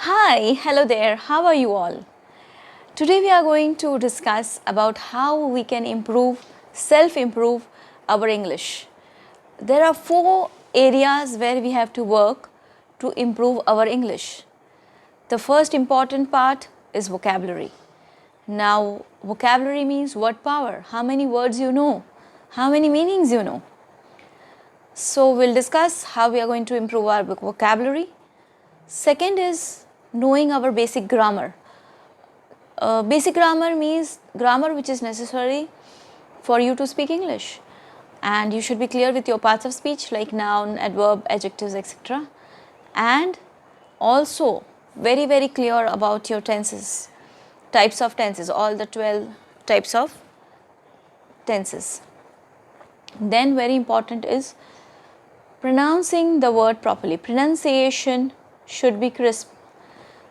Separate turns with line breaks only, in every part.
Hi, hello there, how are you all? Today we are going to discuss about how we can self-improve our English. There are 4 areas where we have to work to improve our English. The first important part is vocabulary. Now, vocabulary means word power, how many words you know, how many meanings you know. So, we'll discuss how we are going to improve our vocabulary. Second is knowing our basic grammar. Basic grammar means grammar which is necessary for you to speak English, and you should be clear with your parts of speech like noun, adverb, adjectives, etc. And also very clear about your tenses, types of tenses, all the 12 types of tenses. Then very important is pronouncing the word properly. Pronunciation should be crisp.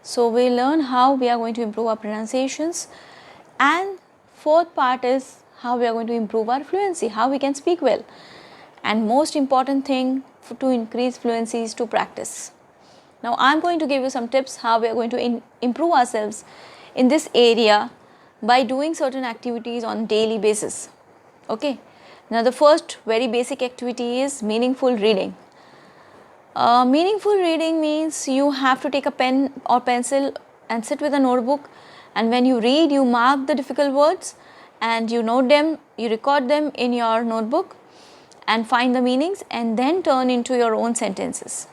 So we learn how we are going to improve our pronunciations, and fourth part is how we are going to improve our fluency, how we can speak well. And most important thing to increase fluency is to practice. Now I am going to give you some tips how we are going to improve ourselves in this area by doing certain activities on daily basis. Okay. Now the first very basic activity is meaningful reading. Meaningful reading means you have to take a pen or pencil and sit with a notebook, and when you read you mark the difficult words and you note them, you record them in your notebook and find the meanings and then turn into your own sentences.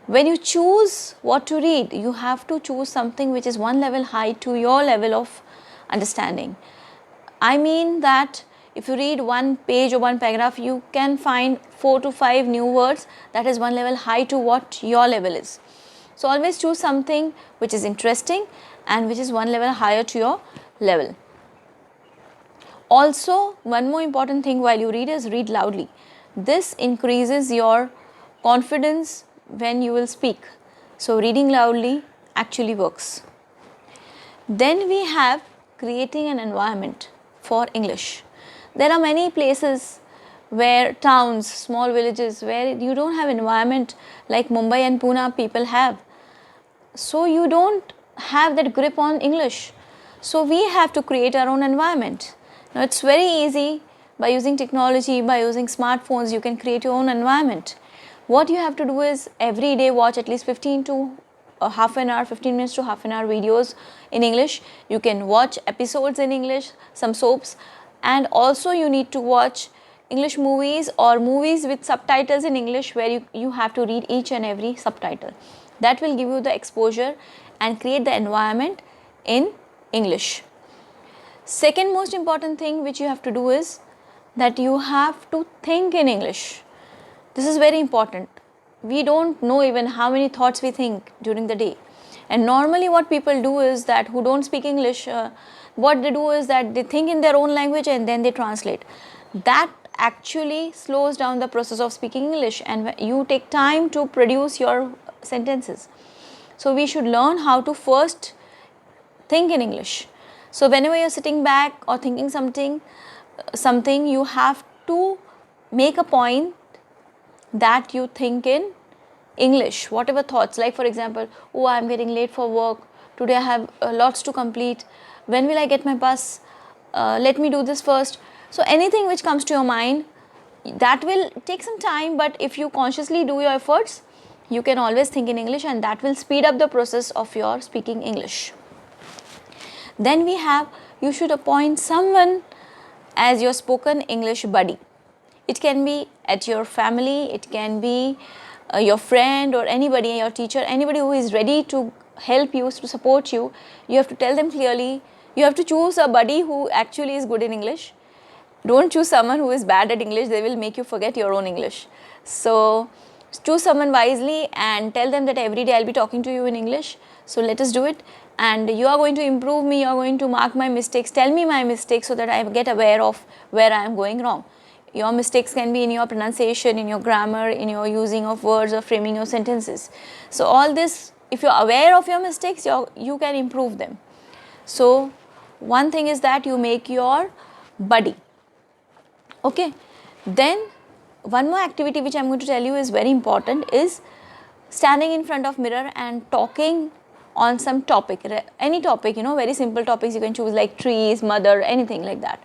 When you choose what to read, you have to choose something which is one level high to your level of understanding. I mean that if you read one page or one paragraph, you can find 4 to 5 new words that is one level high to what your level is. So always choose something which is interesting and which is one level higher to your level. Also, one more important thing while you read is read loudly. This increases your confidence when you will speak. So reading loudly actually works. Then we have creating an environment for English. There are many places where towns, small villages where you don't have environment like Mumbai and Pune people have. So you don't have that grip on English. So we have to create our own environment. Now it's very easy by using technology, by using smartphones, you can create your own environment. What you have to do is every day watch at least 15 to half an hour, 15 minutes to half an hour videos in English. You can watch episodes in English, some soaps. And also you need to watch English movies or movies with subtitles in English where you have to read each and every subtitle. That will give you the exposure and create the environment in English. Second most important thing which you have to do is that you have to think in English. This is very important. We don't know even how many thoughts we think during the day. And normally what people do is that who don't speak English, what they do is that they think in their own language and then they translate. That actually slows down the process of speaking English and you take time to produce your sentences. So we should learn how to first think in English. So whenever you're sitting back or thinking something, you have to make a point that you think in English, whatever thoughts, like for example, oh, I'm getting late for work, today I have lots to complete, when will I get my bus, let me do this first. So anything which comes to your mind, that will take some time, but if you consciously do your efforts, you can always think in English and that will speed up the process of your speaking English. Then we have, you should appoint someone as your spoken English buddy. It can be at your family, it can be your friend or anybody, your teacher, anybody who is ready to help you, to support you. You have to tell them clearly. You have to choose a buddy who actually is good in English. Don't choose someone who is bad at English, they will make you forget your own English. So choose someone wisely and tell them that every day I'll be talking to you in English. So let us do it, and you are going to improve me, you are going to mark my mistakes, tell me my mistakes so that I get aware of where I am going wrong. Your mistakes can be in your pronunciation, in your grammar, in your using of words or framing your sentences. So all this, if you're aware of your mistakes, you can improve them. So one thing is that you make your buddy. Okay. Then one more activity which I'm going to tell you is very important is standing in front of mirror and talking on some topic, any topic, very simple topics you can choose, like trees, mother, anything like that.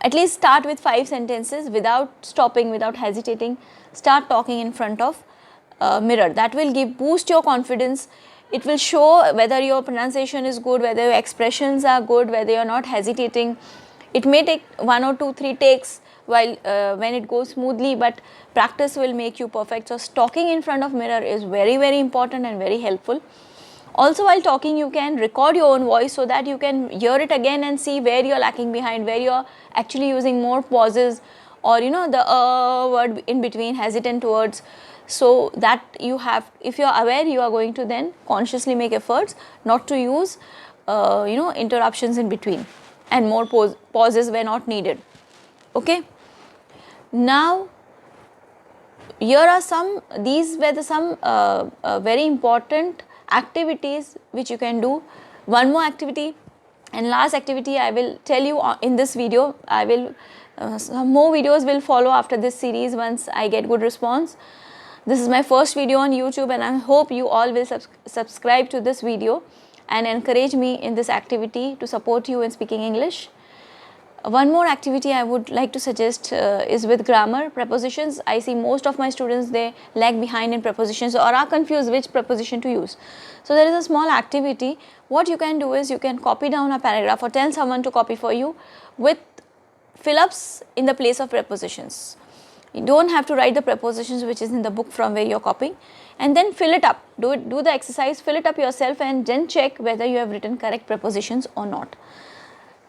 At least start with 5 sentences without stopping, without hesitating. Start talking in front of mirror. That will boost your confidence. It will show whether your pronunciation is good, whether your expressions are good, whether you're not hesitating. It may take 1 or 2, 3 takes while when it goes smoothly, but practice will make you perfect. So talking in front of mirror is very, very important and very helpful. Also, while talking, you can record your own voice so that you can hear it again and see where you're lacking behind, where you're actually using more pauses, or the word in between, hesitant words. So that you have, if you're aware, you are going to then consciously make efforts not to use interruptions in between, and more pauses where not needed. Okay. Now, here are these were some very important activities which you can do. One more activity and last activity I will tell you in this video. I will some more videos will follow after this series once I get good response. This is my first video on YouTube, and I hope you all will subscribe to this video and encourage me in this activity to support you in speaking English. One more activity I would like to suggest is with grammar, prepositions. I see most of my students, they lag behind in prepositions or are confused which preposition to use. So there is a small activity. What you can do is you can copy down a paragraph or tell someone to copy for you with fill-ups in the place of prepositions. You don't have to write the prepositions which is in the book from where you are copying, and then fill it up. Do the exercise, fill it up yourself, and then check whether you have written correct prepositions or not.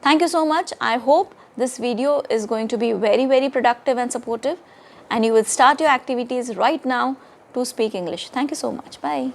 Thank you so much. I hope this video is going to be very, very productive and supportive, and you will start your activities right now to speak English. Thank you so much. Bye.